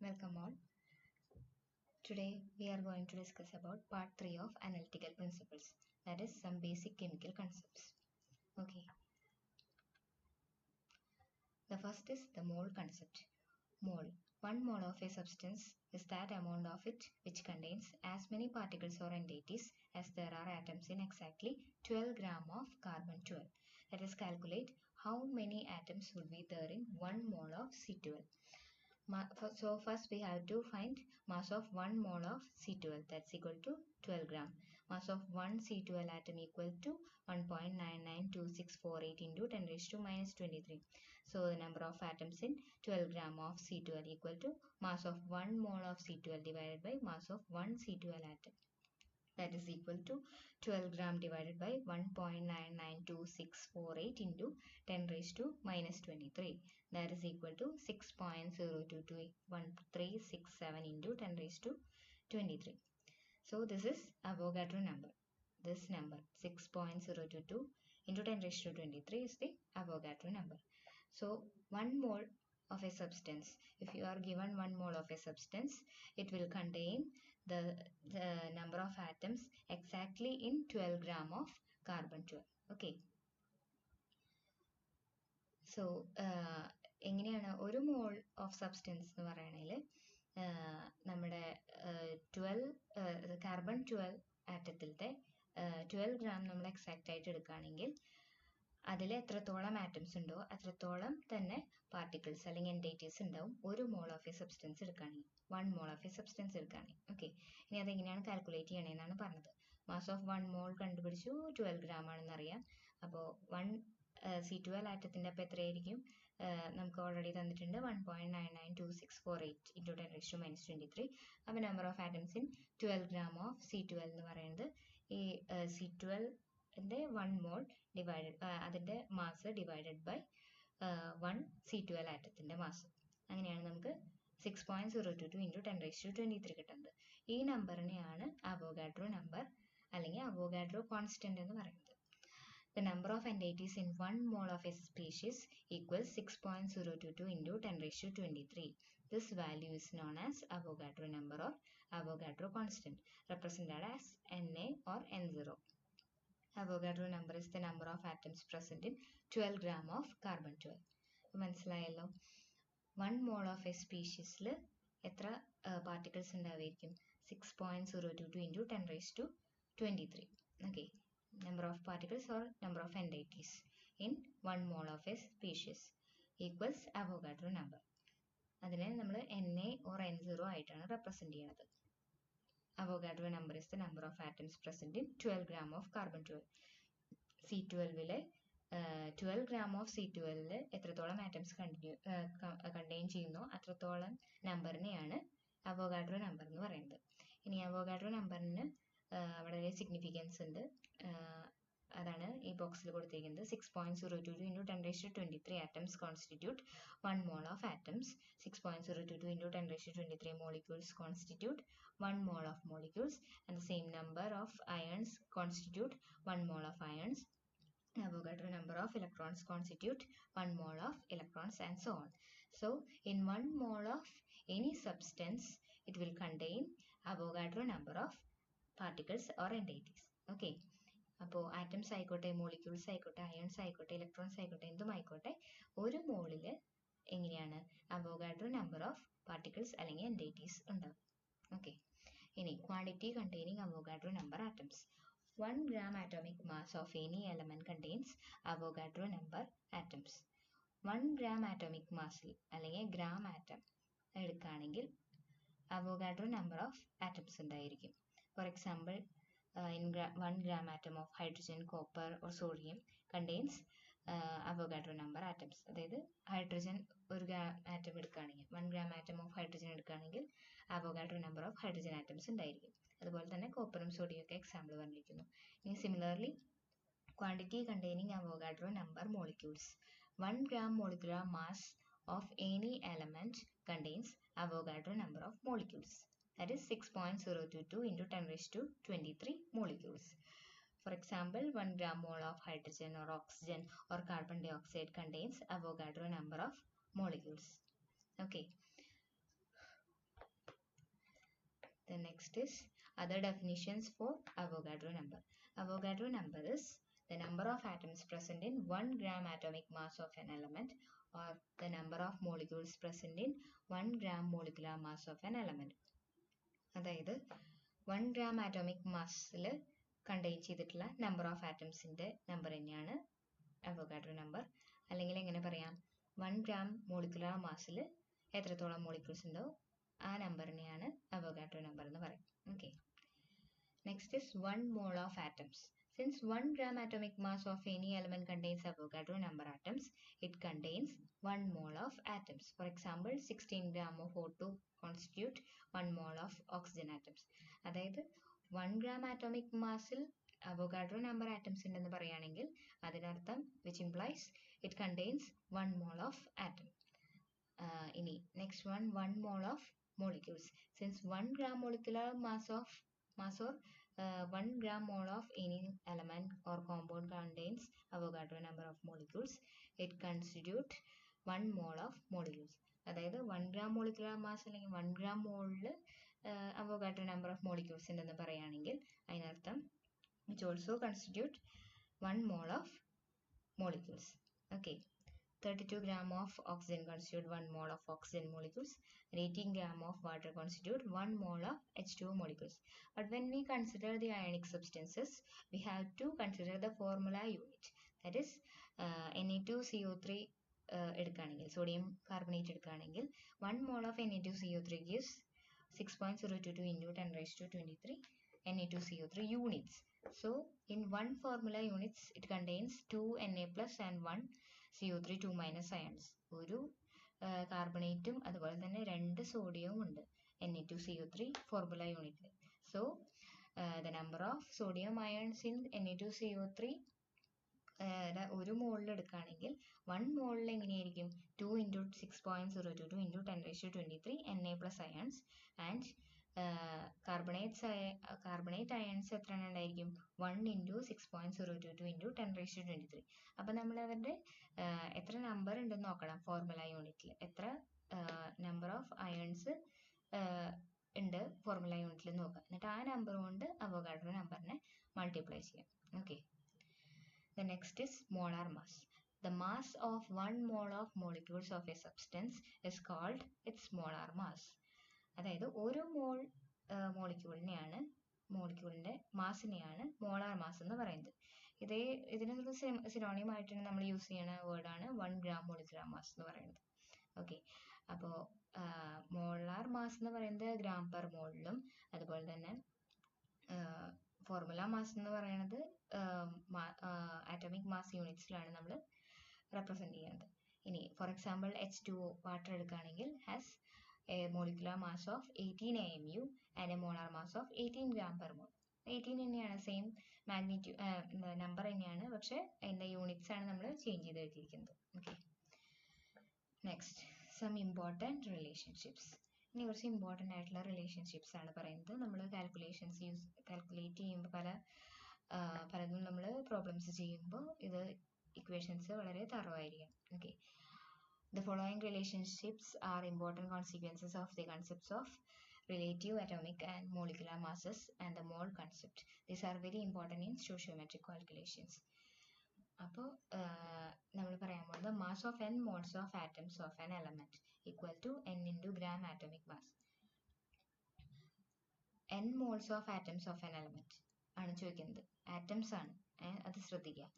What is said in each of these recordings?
Welcome all. Today we are going to discuss about part 3 of analytical principles, that is some basic chemical concepts. Okay. The first is the mole concept. Mole. 1 mole of a substance is that amount of it which contains as many particles or entities as there are atoms in exactly 12 gram of carbon-12. Let us calculate how many atoms would be there in 1 mole of C12. So first we have to find mass of 1 mole of C12, that's equal to 12 gram. Mass of 1 C12 atom equal to 1.992648 into 10 raised to minus 23. So the number of atoms in 12 gram of C12 equal to mass of 1 mole of C12 divided by mass of 1 C12 atom. That is equal to 12 gram divided by 1.992648 into 10 raised to minus 23. That is equal to 6.021367 into 10 raised to 23. So this is Avogadro number. This number 6.022 into 10 raised to 23 is the Avogadro number. So 1 mole of a substance, if you are given 1 mole of a substance, it will contain the number of atoms exactly in 12 gram of carbon-12. Okay. So എങ്ങനെയാണ് ഒരു മോൾ of substance എന്ന് പറയണതിൽ നമ്മുടെ 12 carbon-12 ആറ്റത്തിലത്തെ 12 gram നമ്മൾ exact ആയിട്ട് എടുക്കുകയാണെങ്കിൽ അതിൽ എത്രത്തോളം atoms ഉണ്ടോ അത്രത്തോളം തന്നെ പാർട്ടിക്കിൾസ് അല്ലെങ്കിൽ എൻറ്റൈറ്റീസ് ഉണ്ടാവും ഒരു മോൾ ഓഫ് എ സബ്സ്റ്റൻസ് എടുക്കുകയാണെങ്കിൽ 1 മോൾ ഓഫ് എ സബ്സ്റ്റൻസ് എടുക്കുകയാണെങ്കിൽ. ഓക്കെ, ഇനി അതെങ്ങനെയാണ് കാൽക്കുലേറ്റ് ചെയ്യണതെന്നാണ് പറഞ്ഞത്. മാസ് ഓഫ് 1 മോൾ കണ്ടുപിടിച്ചു 12 gram ആണെന്ന് അറിയാം. അപ്പോൾ 1 C12 ആറ്റത്തിൻ്റെ അപ്പോൾ എത്രയായിരിക്കും? നമുക്ക് ഓൾറെഡി തന്നിട്ടുണ്ട് 1.992648 into 10 raised to minus 23. അപ്പോൾ number of atoms in 12 gram of C12 എന്ന് പറയുന്നത് ഈ C12 1 മോൾ ഡിവൈഡഡ് അതിൻ്റെ മാസ് ഡിവൈഡഡ് ബൈ 1 C12 ആറ്റത്തിൻ്റെ മാസ്. അങ്ങനെയാണ് നമുക്ക് 6.022 into 10 raised to 23 കിട്ടുന്നത്. ഈ നമ്പറിനെയാണ് അവോഗാഡ്രോ നമ്പർ അല്ലെങ്കിൽ അവോഗാഡ്രോ കോൺസ്റ്റന്റ് എന്ന് പറയുന്നത്. The number of entities in 1 mole of a species equals 6.022 into 10 raised to 23. This value is known as Avogadro number or Avogadro constant, represented as Na or N0. Avogadro number is the number of atoms present in 12 gram of carbon-12. മനസ്സിലായല്ലോ. 1 mole of a speciesൽ എത്ര particles ഉണ്ടാവുമായിരിക്കും? 6.022 into 10 raised to 23. Okay. Number of particles or number of entities in 1 mole of a species equals Avogadro number. അതിനെ നമ്മൾ Na or N0 ആയിട്ടാണ് represent ചെയ്യുന്നത്. Avogadro number is the number of atoms present in 12 gram of carbon-12. C12-ലെ 12 gram of C12-ൽ എത്രത്തോളം atoms contain ചെയ്യുന്നോ അത്രത്തോളം നമ്പറിനെയാണ് Avogadro number എന്ന് പറയുന്നത്. ഇനി അവോഗാഡ്രോ നമ്പറിന് വളരെ സിഗ്നിഫിക്കൻസ് ഉണ്ട്. അതാണ് ഈ ബോക്സിൽ കൊടുത്തിരിക്കുന്നത്. 6.022 into 10 raised to 23 atoms constitute 1 mole of atoms. 6.022 into 10 raised to 23 molecules constitute 1 mole of molecules, and the same number of ions constitute 1 mole of ions. Avogadro number of electrons constitute 1 mole of electrons, and so on. So in 1 mole of any substance it will contain Avogadro number of particles or entities. Okay. അപ്പോൾ atoms ആയിക്കോട്ടെ, molecules ആയിക്കോട്ടെ, ions ആയിക്കോട്ടെ, electrons ആയിക്കോട്ടെ, എന്തും ആയിക്കോട്ടെ, ഒരു മോളിൽ എങ്ങനെയാണ് അവോഗാഡ്രോ നമ്പർ ഓഫ് പാർട്ടിക്കിൾസ് അല്ലെങ്കിൽ എൻറ്റൈറ്റീസ് ഉണ്ടാവും. ഓക്കെ, ഇനി quantity containing Avogadro number atoms. 1 gram atomic mass of any element contains Avogadro number atoms. 1 gram atomic massൽ അല്ലെങ്കിൽ ഗ്രാം ആറ്റം എടുക്കുകയാണെങ്കിൽ അവോഗാഡ്രോ നമ്പർ ഓഫ് ആറ്റംസ് ഉണ്ടായിരിക്കും. For example, in 1 gram atom of hydrogen, copper or sodium contains Avogadro number atoms. അതായത് hydrogen ഒരു atom എടുക്കുകയാണെങ്കിൽ 1 gram atom of hydrogen എടുക്കുകയാണെങ്കിൽ Avogadro number of hydrogen atoms ഉണ്ടായിരിക്കും. അതുപോലെ തന്നെ കോപ്പറും sodium ഒക്കെ എക്സാമ്പിൾ പറഞ്ഞിരിക്കുന്നു. ഇനി similarly quantity containing Avogadro number molecules. 1 gram molecular mass of any element contains Avogadro number of molecules. That is 6.022 into 10 raised to 23 molecules. For example, 1 gram mole of hydrogen or oxygen or carbon dioxide contains Avogadro number of molecules. Okay. The next is other definitions for Avogadro number. Avogadro number is the number of atoms present in 1 gram atomic mass of an element, or the number of molecules present in 1 gram molecular mass of an element. അതായത് 1 gram atomic massൽ contain ചെയ്തിട്ടുള്ള number of ആറ്റംസിന്റെ number തന്നെയാണ് Avogadro number. അല്ലെങ്കിൽ എങ്ങനെ പറയാം, 1 gram molecular മാസിൽ എത്രത്തോളം molecules ഉണ്ടോ ആ നമ്പറിനെയാണ് Avogadro number എന്ന് പറയും. Okay. Next is 1 mole of atoms. Since 1 gram atomic mass of any element contains Avogadro number atoms, it contains 1 mole of atoms. For example, 16 gram of O2 constitute 1 mole of oxygen atoms. അതായത് 1 gram atomic massൽ Avogadro number atoms ഉണ്ടെന്ന് പറയുകയാണെങ്കിൽ അതിനർത്ഥം which implies it contains 1 mole of atom. ഇനി next one, 1 mole of molecules. Since 1 gram molecular mass or 1 gram mole of any element or compound contains Avogadro number of molecules, it constitute 1 mole of molecules. അതായത് 1 gram molecular mass അല്ലെങ്കിൽ 1 gram മോളിൽ Avogadro number of molecules ഉണ്ടെന്ന് പറയുകയാണെങ്കിൽ അതിനർത്ഥം which also constitute 1 mole of molecules. Okay. 32 gram of oxygen constitute 1 mole of oxygen molecules, and 18 gram of water constitute 1 mole of H2O molecules. But when we consider the ionic substances, we have to consider the formula unit. That is, Na2CO3 എടുക്കുകയാണെങ്കിൽ, sodium carbonate എടുക്കുകയാണെങ്കിൽ 1 mole of Na2CO3 gives 6.022 into 10 raised to 23 Na2CO3 units. So, in one formula units, it contains 2 Na plus and 1 CO3 2 minus ions. ഒരു കാർബണേറ്റും അതുപോലെ തന്നെ 2 സോഡിയവും ഉണ്ട് Na2CO3 formula യൂണിറ്റിൽ. So the number of sodium ions in Na2CO3 ഒരു മോളിൽ എടുക്കുകയാണെങ്കിൽ 1 മോളിൽ എങ്ങനെയായിരിക്കും 2 into 6.022 into 10 raised to 23 Na plus ions, and carbonate ions എത്ര ഉണ്ടായിരിക്കും 1 into 6.022 into 10 raised to 23. അപ്പം നമ്മൾ അവരുടെ എത്ര നമ്പർ ഉണ്ടെന്ന് നോക്കണം ഫോർമുല യൂണിറ്റിൽ, എത്ര നമ്പർ ഓഫ് അയൺസ് ഉണ്ട് ഫോർമുല യൂണിറ്റിൽ നോക്കുക, എന്നിട്ട് ആ നമ്പർ കൊണ്ട് അവോഗാഡ്രോ നമ്പറിനെ മൾട്ടിപ്ലൈ ചെയ്യാം. Okay. The next is molar mass. The mass of 1 mole of molecules of a substance is called its molar mass. അതായത് ഒരു മോൾ മോളിക്യൂളിന്റെ മാസിനെയാണ് മോളാർ മാസ് എന്ന് പറയുന്നത്. ഇതിനൊരു സിനോണിയം ആയിട്ട് നമ്മൾ യൂസ് ചെയ്യുന്ന വേർഡാണ് 1 gram മോളിക്കുലർ മാസ് എന്ന് പറയുന്നത്. ഓക്കെ. അപ്പോൾ മോളാർ മാസ് എന്ന് പറയുന്നത് ഗ്രാം പെർ മോളിലും, അതുപോലെ തന്നെ ഫോർമുല മാസ് എന്ന് പറയുന്നത് ആറ്റോമിക് മാസ് യൂണിറ്റ്സിലാണ് നമ്മൾ റെപ്രസെന്റ് ചെയ്യുന്നത്. ഇനി ഫോർ എക്സാമ്പിൾ H2O വാട്ടർ എടുക്കുകയാണെങ്കിൽ has a molecular mass of 18 AMU and a molar mass of 18 gram per mole. 18 തന്നെയാണ്, സെയിം മാഗ്നിറ്റ്യൂഡ് നമ്പർ തന്നെയാണ്, പക്ഷെ അതിൻ്റെ യൂണിറ്റ്സ് ആണ് നമ്മൾ ചേഞ്ച് ചെയ്ത് എഴുതിയിരിക്കുന്നത്. Okay. Next, some important relationships. ഇനി കുറച്ച് ഇമ്പോർട്ടൻ്റ് ആയിട്ടുള്ള റിലേഷൻഷിപ്സ് ആണ് പറയുന്നത്. നമ്മൾ കാൽക്കുലേറ്റ് ചെയ്യുമ്പോൾ പലതും നമ്മൾ പ്രോബ്ലംസ് ചെയ്യുമ്പോൾ ഇത് ഇക്വേഷൻസ് വളരെ തറവായിരിക്കും. Okay. The following relationships are important consequences of the concepts of relative atomic and molecular masses and the mole concept. These are very important in stoichiometric calculations. അപ്പോൾ നമ്മൾ പറയാൻ പോകുന്നത് mass of n moles of atoms of an element equal to n into gram atomic mass. n moles of atoms of an element ആണ് ചോദിക്കുന്നത്. Atoms ആണ്, അത് ശ്രദ്ധിക്കുക.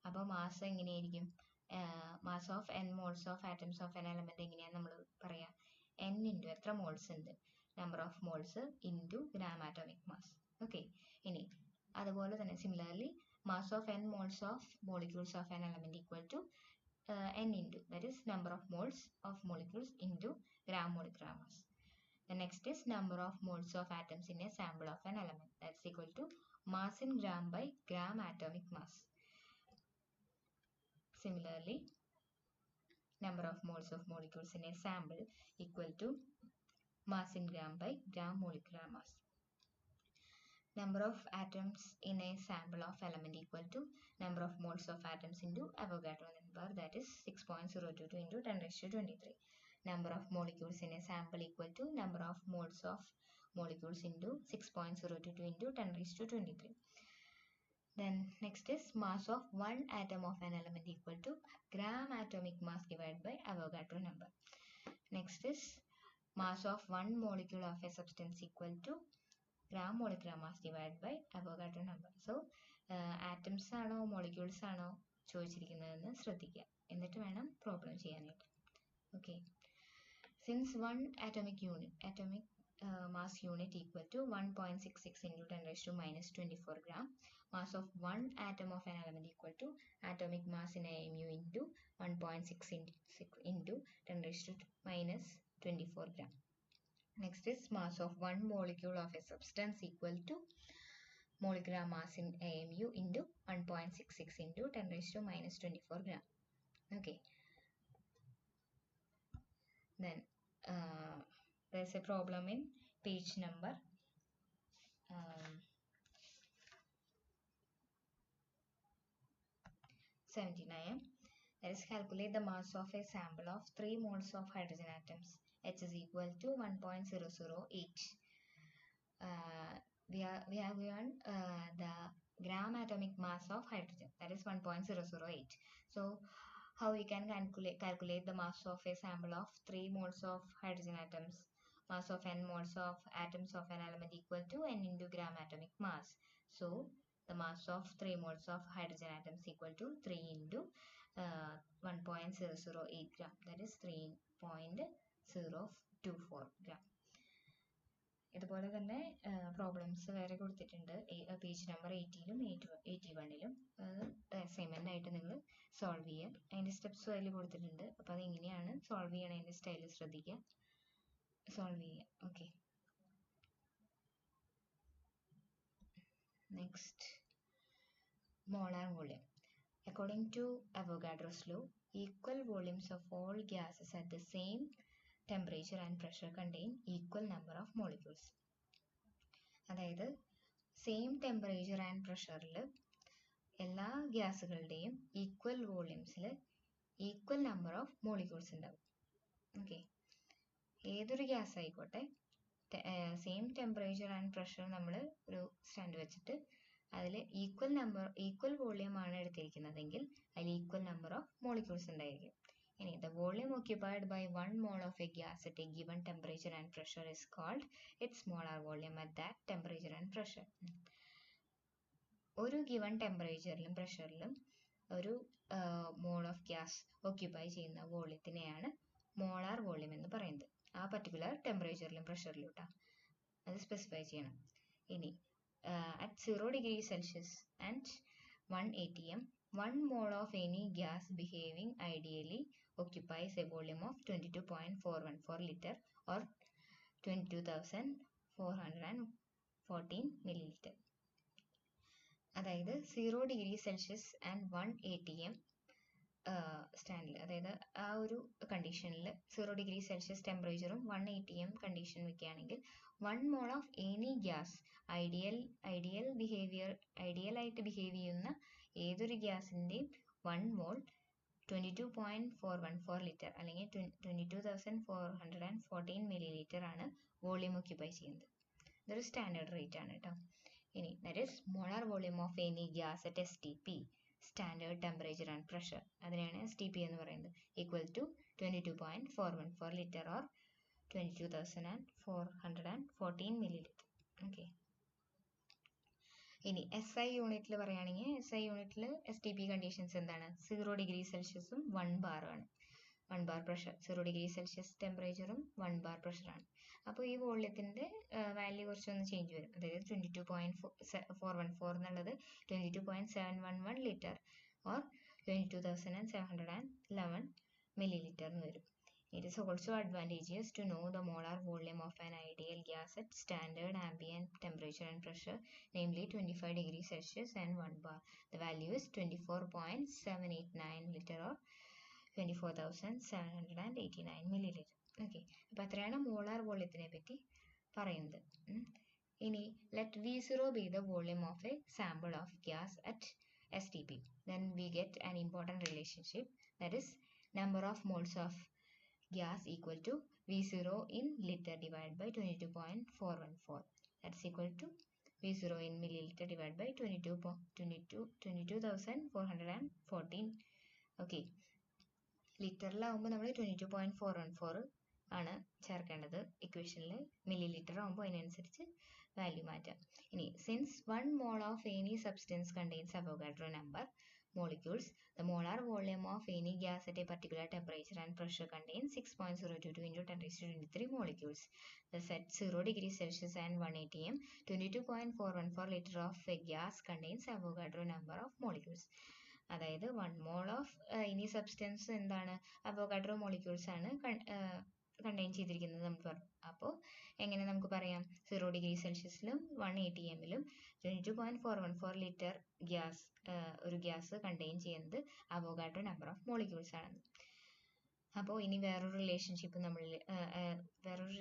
അപ്പോൾ മാസ് എങ്ങനെയായിരിക്കും? Mass of n moles of atoms of n element എങ്ങനെയാണ് നമ്മൾ പറയാ? n ഇൻറ്റു എത്ര മോൾസ് ഉണ്ട്, number of moles into gram atomic mass. Okay. ഇനി അതുപോലെ തന്നെ similarly mass of n moles of molecules of n element equal to n into that is number of moles of molecules into gram molecular mass. The next is number of moles of atoms in a sample of an element, that's equal to mass in gram by gram atomic mass. Similarly, number of moles of molecules in a sample equal to mass in gram by gram molecular mass. Number of atoms in a sample of element equal to number of moles of atoms into Avogadro number, that is 6.022 into 10 raised to 23. Number of molecules in a sample equal to number of moles of molecules into 6.022 into 10 raised to 23. Then next is mass of one atom of an element equal to gram atomic mass divided by Avogadro number. Next is mass of one molecule of a substance equal to gram molecular mass divided by Avogadro number. So atoms ആണോ molecules ആണോ ചോദിച്ചിരിക്കുന്നതെന്ന് ശ്രദ്ധിക്കുക, എന്നിട്ട് വേണം problem ചെയ്യാനായിട്ട്. Okay, since one atomic mass unit equal to 1.66 into 10 raised to minus 24 gram, mass of one atom of an element equal to atomic mass in AMU into 1.6 into 10 raised to minus 24 gram. Next is mass of one molecule of a substance equal to molecular mass in AMU into 1.66 into 10 raised to minus 24 gram. Okay. Then there's a problem in page number 79. That is, calculate the mass of a sample of 3 moles of hydrogen atoms. H is equal to 1.008. We have given the gram atomic mass of hydrogen, that is 1.008. So how we can calculate the mass of a sample of 3 moles of hydrogen atoms? Mass of n moles of atoms of an element equal to n into gram atomic mass. So the mass of 3 moles of hydrogen atoms equal to 3 into 1.008 gram, that is 3.024 gram. ഇതുപോലെ തന്നെ problems വേറെ കൊടുത്തിട്ടുണ്ട് page number 80ലും 81ലും. Assignment ആയിട്ട് നിങ്ങൾ solve ചെയ്യുക. അതിന്റെ steps അതിൽ കൊടുത്തിട്ടുണ്ട്. അപ്പോൾ അത് എങ്ങനെയാണ് സോൾവ് ചെയ്യണതിന്റെ സ്റ്റൈൽ ശ്രദ്ധിക്കുക, സോൾവ് ചെയ്യുക. Okay, next molar volume. According to Avogadro's law, equal volumes of all gases at the same temperature and pressure contain equal number of molecules. അതായത് സെയിം ടെമ്പറേച്ചർ ആൻഡ് പ്രഷറിൽ എല്ലാ ഗ്യാസുകളുടെയും ഈക്വൽ വോളിയൂംസിൽ equal number of molecules ഉണ്ടാവും. Okay, ഏതൊരു gas ആയിക്കോട്ടെ, same temperature and pressure നമ്മൾ ഒരു സ്റ്റാൻഡ് വെച്ചിട്ട് അതിൽ ഈക്വൽ വോളിയം ആണ് എടുത്തിരിക്കുന്നതെങ്കിൽ അതിൽ ഈക്വൽ നമ്പർ ഓഫ് മോളിക്യൂൾസ് ഉണ്ടായിരിക്കും. ഇനി the volume occupied by 1 mole of a gas at a given temperature and pressure is called its molar volume at that temperature and pressure. ഒരു given ടെമ്പറേച്ചറിലും പ്രഷറിലും ഒരു മോൾ of gas occupy ചെയ്യുന്ന വോളിയത്തിനെയാണ് molar volume എന്ന് പറയുന്നത്. ആ particular ടെമ്പറേച്ചറിലും പ്രഷറിലും കേട്ടോ, അത് specify ചെയ്യണം. ഇനി at 0 degree Celsius and 1 atm, 1 mole of any gas behaving ideally occupies a volume of 22.414 liter or 22,414 milliliter. അതായത് 0 ഡിഗ്രി സെൽഷ്യസ് ആൻഡ് 1 atm സ്റ്റാൻഡിൽ, അതായത് ആ ഒരു കണ്ടീഷനിൽ 0 ഡിഗ്രി സെൽഷ്യസ് ടെമ്പറേച്ചറും 1 atm കണ്ടീഷൻ വെക്കുകയാണെങ്കിൽ 1 മോൾ ഓഫ് എനി ഗ്യാസ് ഐഡിയലായിട്ട് ബിഹേവ് ചെയ്യുന്ന ഏതൊരു ഗ്യാസിൻ്റെയും 1 മോൾ 22.414 ലിറ്റർ അല്ലെങ്കിൽ 22,414 മില്ലി ആണ് വോളിയം ഓക്യുപ്പൈ ചെയ്യുന്നത്. ഇതൊരു സ്റ്റാൻഡേർഡ് റേറ്റ് ആണ് കേട്ടോ. ഇനി that is molar volume of any gas at STP, standard temperature and pressure, അതിനെയാണ് STP എന്ന് പറയുന്നത്, equal to 22.414 litre or 22,414 millilitre. Okay, ഇനി SI യൂണിറ്റിൽ പറയുകയാണെങ്കിൽ SI യൂണിറ്റിൽ STP കണ്ടീഷൻസ് എന്താണ്? 0 ഡിഗ്രി സെൽഷ്യസും 1 ബാറുമാണ്. 1 ബാർ പ്രഷർ, 0 ഡിഗ്രി സെൽഷ്യസ് ടെമ്പറേച്ചറും 1 ബാർ പ്രഷറാണ്. അപ്പോൾ ഈ വോള്യത്തിൻ്റെ വാല്യൂ കുറച്ചൊന്ന് ചേഞ്ച് വരും. അതായത് 22.414 എന്നുള്ളത് 22.711 ലിറ്റർ ഓർ 22,711 മില്ലി ലിറ്റർ എന്ന് വരും. It is also advantageous to know the molar volume of an ideal gas at standard ambient temperature and pressure, namely 25 degrees Celsius and 1 bar. The value is 24.789 liter or 24,789 milliliter. Okay, അപ്പോൾ അത്രയാണ് molar വോള്യത്തിനെ പറ്റി പറയുന്നത്. ഇനി let V0 be the volume of a sample of gas at STP. Then we get an important relationship, that is number of moles of gas equal to V0 in liter divided by 22.414. That's equal to V0 in milliliter divided by 22,414. Okay. ലിറ്ററിലാവുമ്പോൾ നമ്മൾ 22.414 ആണ് ചേർക്കേണ്ടത് ഇക്വേഷനിൽ. Milli litre ആകുമ്പോൾ അതിനനുസരിച്ച് value മാറ്റാം. ഇനി since 1 mole of any substance contains Avogadro number molecules, the molar volume of any gas at a particular temperature and pressure contains 6.022 into 10 raised to 23 molecules. Thus at 0 degrees Celsius and 1 atm, 22.414 liter of a gas contains Avogadro number of molecules. അതായത് 1 mole of any substance എന്താണ്, Avogadro molecules ആണ് contain ചെയ്തിരിക്കുന്നത് നമുക്ക് പറഞ്ഞു. അപ്പോൾ എങ്ങനെ നമുക്ക് പറയാം, 0 ഡിഗ്രി സെൽഷ്യസിലും 1 atmലും 22.414 ലിറ്റർ ഗ്യാസ് ഒരു ഗ്യാസ് കണ്ടെയ്ൻ ചെയ്യുന്നത് അവോഗാഡ്രോ നമ്പർ ഓഫ് മോളിക്യൂൾസ് ആണ്. അപ്പോൾ ഇനി വേറൊരു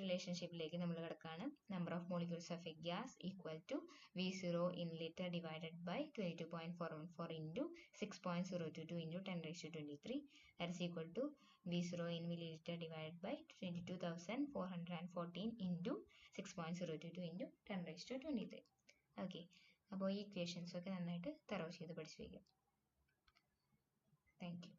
റിലേഷൻഷിപ്പിലേക്ക് നമ്മൾ കിടക്കുകയാണ്. Number of molecules of a gas equal to V0 in liter divided by 22.414 into 6.022 into 10 raised to 23. That is equal to V0 in milliliter divided by 22,414 into 6.022 into 10 raised to 23. Okay, അപ്പോൾ ഈ equations ഒക്കെ നന്നായിട്ട് തറവ് ചെയ്ത് പഠിച്ചു വയ്ക്കും. Thank you.